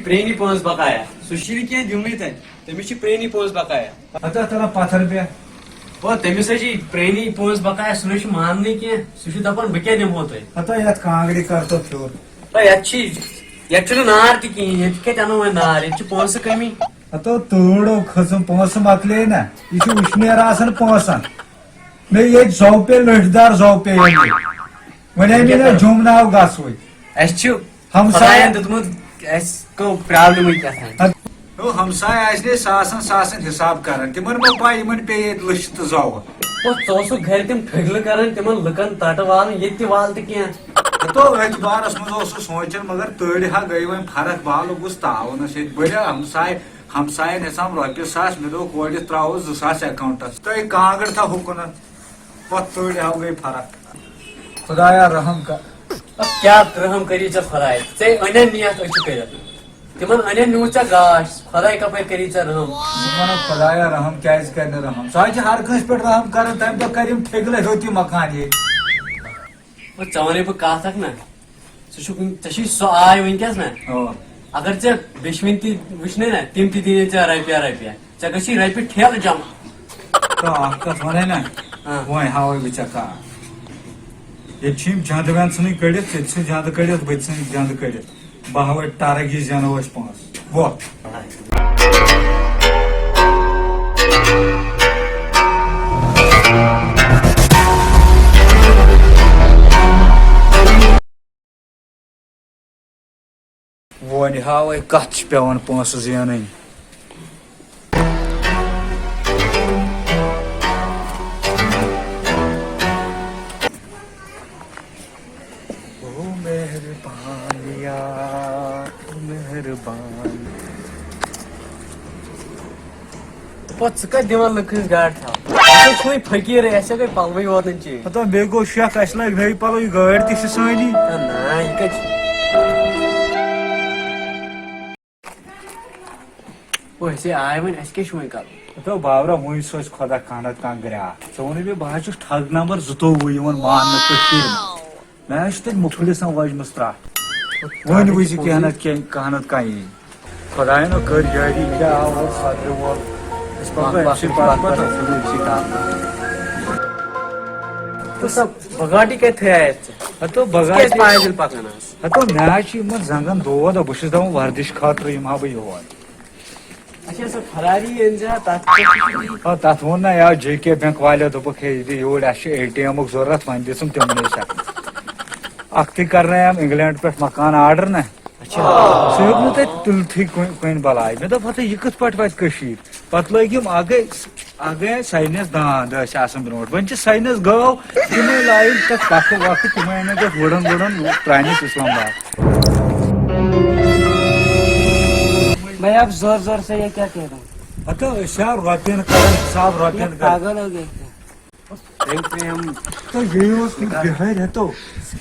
پرانی پانچ بقایا سہ کی دمنی تین تمس پرانی پانچ بقایا تران پتھر بہ وہ تمس پرانی پانچ بقایا سہ مان کی سہ دپان بہ دمو تھی یت کانگڑی کر تو پھر یت نار تہ کہین یت کت انو وی نار یت پونسہ کمی تڑو کھسم پونسہ مکلے نا یہ وشنیر آسان پونسن مے یہ زو پے لٹ دار زو پے ونے مے جم ناو گسوئی ہمسایہ دتمت پرابلم ہمسائے آسنے ساسن ساسن حساب کران تمن مو پائی یمن پے یہ لچھ تو زو ثو گھر تم ٹھگل کران تمن لکن تٹ والن یہ وال تہ کی تو اعتبارس مز سوچان مگر تڑ ہا گئی وی فرق بالو گوس تعاونس یہ بڑا ہمسائن حساب رۄپیہِ ساس مے دو کورِ تراو 2000 اکاؤنٹس تو کانگڑ تھا حکن پت تڑ ہا گئی فرق خدایا رحم کر کیا رحم کری ژے خداے ژے انن نیت اچھ کرت تمن انن نیو ژے گاش خداے کپٲرۍ کری ژے رحم خدایا رحم کیاز کرنہٕ رحم سہ ہر کٲنٛسہِ پٮ۪ٹھ رحم کران تمہِ دۄہ کٔرِم ٹھیکہٕ ہیوٚت یہِ مکان ییٚتہِ ژے ونے بہ کتھ اکھ نا ژے سہ آے ونکس نا اگر ژے دشوین تہ وچھنے نا تم تہ دینی ژے رۄپیہ ژے گژھی رۄپیہِ ٹھیلہٕ جمع تو اکھ کتھ ونے نا وۄنۍ ہاوے بہٕ ژےٚ کتھ ییٚتہِ چھِ یِم جنٛد وٮ۪نٛد ژھٕنٕنۍ کٔڑِتھ ژےٚ تہِ ژھٕن جنٛد کٔڑِتھ بہٕ تہِ ژھٕنہٕ جنٛد کٔڑِتھ بہٕ ہاوے ٹرک یہِ زینو أسۍ پونٛسہٕ وۄتھ وۄنۍ ہاوے کتھ چھِ پیوان پونٛسہٕ زینٕنۍ پتہ ژٕ کتہِ دِوان لُکہٕ گاڑِ تھاو چھُے فقیٖر اسہِ گٔے پلوٕے واتان چیٖز بیٚیہِ گوٚو شک اسہِ لگہِ نٔے پلو یہِ گٲڑۍ تہِ چھِ سٲنی نا یہِ کتہِ أسے آے وۄنۍ اسہِ کیٛاہ چھُ وۄنۍ کرُن بابرا وُنۍ سوٗنچ خۄدا کانٛہہ نتہٕ کانٛہہ گرٛاکھ ژٕ ووٚنُے مےٚ بہٕ حظ چھُس ٹھگ نمبر 22 یِوان ماننہٕ کٔشیٖرِ منٛز مےٚ حظ چھِ تتہِ مُفلِسن وجمٕژ ترٛٹھ وۄنۍ وٕچھِ کینٛہہ نتہٕ کانٛہہ نتہٕ کانٛہہ یی خۄداین کٔر جٲری کیٛاہ آو صدرِ وول بگاٹی کتہِ تھٲیتھ ژٕ پایدل پکان مےٚ حظ چھِ یِمن زنگن دود بہٕ چھُس دپان وردش خٲطرٕ یِم ہا بہٕ یور اچھا سۄ فراری أنۍ زِ تتھ ووٚن نا یا جے کے بینک والیو دوٚپُکھ ہے دِ یوٗرۍ اَسہِ چھُ ATM یُک ضروٗرت وۄنۍ دِژٕم تِمنٕے سٮ۪کھ اکھتٕے کرنایام انگلینڈ پٮ۪ٹھ مکان آرڈر نا سُہ ہیوٚک نہٕ تتہِ تُلتھٕے کُنہِ بلاے مےٚ دوٚپ ہتا یہِ کِتھ پٲٹھۍ واتہِ کٔشیٖرِ پتہٕ لٲگۍ یِم اکھ گٔے ساینس داند ٲسۍ آسان برونٛٹھ وۄنۍ چھِ ساینس گٲو تِمے لایِن تتھ پکھٕ وکھٕ تِمے انن تتھ وُڑن پرٲنِس اسلام آباد بھائی آپ زور زور سے یہ کیا کہہ رہے ہیں ہتا أسۍ آو رۄپین کران حساب رۄپین کران پاگل ہو گئے تو یی اوس نہٕ بِہٲرۍ ہتو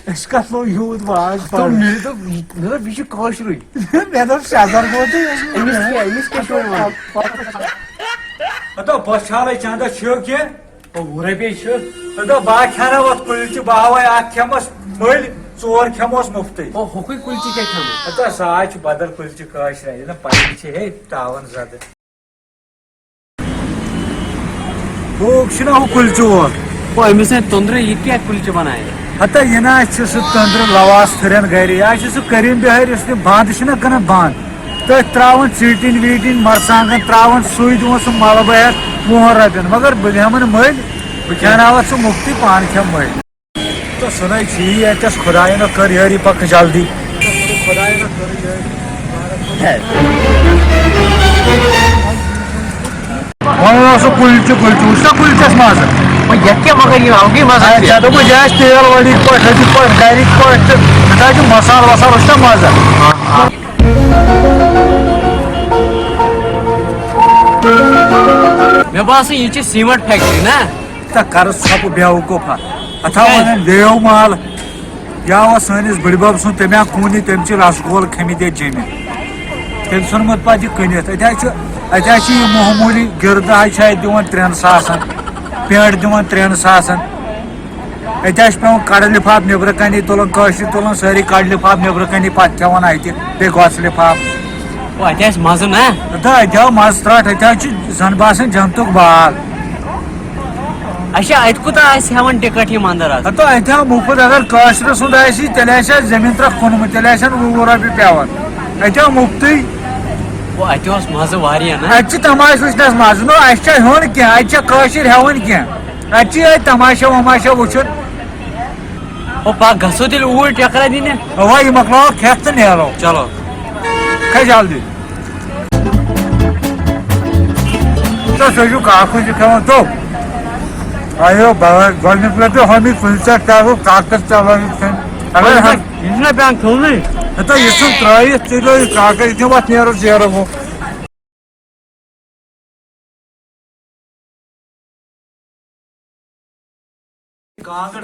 أسۍ کتھ لوگ یوٗت واز پرُن مےٚ دوٚپ یہِ چھُ کٲشرُے مےٚ دوٚپ سیزر گوٚوُے أمِس کیٛاہ چھُ وَنان ہتو بس چھالے چندس چھُ کینٛہہ 20 رۄپیہِ چھِ دوٚپ بہٕ کھٮ۪ناو اتھ کُلچہِ بہٕ ہاوے اکھ کھٮ۪مس مٔلۍ 4 کھٮ۪موس مُفتٕے ہُکُے کُلچہِ کیٛاہ کھٮ۪مو ہتا سُہ حظ چھُ بدل کُلچہِ کٲشرے یہِ نہ پَیی چھِ ہے تاون زدٕ ہوٗکھ چھُنہ ہُہ کُلچہِ وول أمِس ہے توٚنٛدرٕ یہِ کیٛاہ کُلچہِ بنایہِ ہتا یہِ نہ چھُ سُہ تٔنٛدرٕ لواس تھٔرین گرِ یا چھُ سُہ کریٖم بِہٲرۍ یُس تِم بنٛد چھِنہ کٕنان بنٛد تٔتھۍ تراوان ژیٖٹِنۍ ویٖٹِنۍ مرژانٛگن تراوان سُے دِوان سُہ ملبہٕ ہٮ۪تھ 2 رۄپین مگر بہٕ دِمن مٔلۍ بہٕ کھٮ۪ناوتھ سُہ مُفتٕے پانہٕ کھٮ۪مہٕ مٔلۍ تو سُنے چھی اتس خداین کٔر یٲری پکھ جلدی خداین کٔر وۄنۍ اوس سُہ کُلچہِ وٕچھ نا کُلچس مزٕ یتھ کیٛاہ مگر یہِ الگٕے مزٕ ژےٚ دوٚپُتھ یہِ آسہِ تیل وٲلِکۍ پٲٹھۍ ہُتِکۍ پٲٹھۍ گرِکۍ پٲٹھۍ تہٕ یتھ حظ چھُ مسال وسال وٕچھ نا مزٕ مےٚ باسان یہِ چھِ سیٖمنٹ فیکٹری نا کر ژھۄپہٕ بیوقوٗفا اتھا ونان دیو مال یا اوس سٲنِس بٕڈبب سُنٛد تٔمۍ آو خوٗنی تٔمۍ چھِ رسگول کھٔمٕتۍ ییٚتہِ جیٚمہِ تٔمۍ ژھُنمُت پتہٕ یہِ کٕنِتھ اتہِ حظ چھِ یہِ معموٗلی گِردٕ حظ چھِ اتہِ دِوان 3 ساسن پینٹ دِوان 3 ساسن اتہِ حظ چھِ پیوان کڑٕ لفاف نٮ۪برٕ کنے تُلان کٲشِر تُلان سٲری کڑٕ لفاف نٮ۪برٕ کنے پتہٕ کھٮ۪وان اتہِ بیٚیہِ گۄژٕ لفاف وہ اتہ مزہ نا اتو مز تراٹ اتو زن باسان جنتک بال اچھا ات کوتاہ آسہِ ہٮ۪وان ٹکٹ یم اندر آز اتو اتو مفت اگر کاشر سند آسی تیل آسہِ زمین ترٛکھ کھوٚنمُت تیل آسن 20 رۄپیہِ پیوان اتو مفتی وہ اتہ اوس مزٕ واریاہ نا اتہ تماش وچھنس مز نو اس ہیوٚن کینٛہہ اتہ کاشر ہٮ۪وان کینٛہہ اتہ یہے تماشا وماشا وٕچھُن وہ پا گژھو تیٚلہِ اوٗرۍ ٹکرا دِنہِ اوا یہ مۄکلاوو کھٮ۪تھ تہٕ نیرو چلو کھے جلدی تہٕ سُہ چھُ کاکُن چھُ کھٮ۪وان توٚپ آیو گۄڈنیُک لٹہِ ہوٚمہِ کُلچس کرو کاکس چلٲوِتھ کھٮ۪ن اگر یہ چھُنہ پیٚوان کھیوٚنُے ہتو یہ ژھُن ترٲیِتھ ژٕ لٲگۍ کاکس یِتھُے وتھ نیرو زیرو ہُہ کانگڑ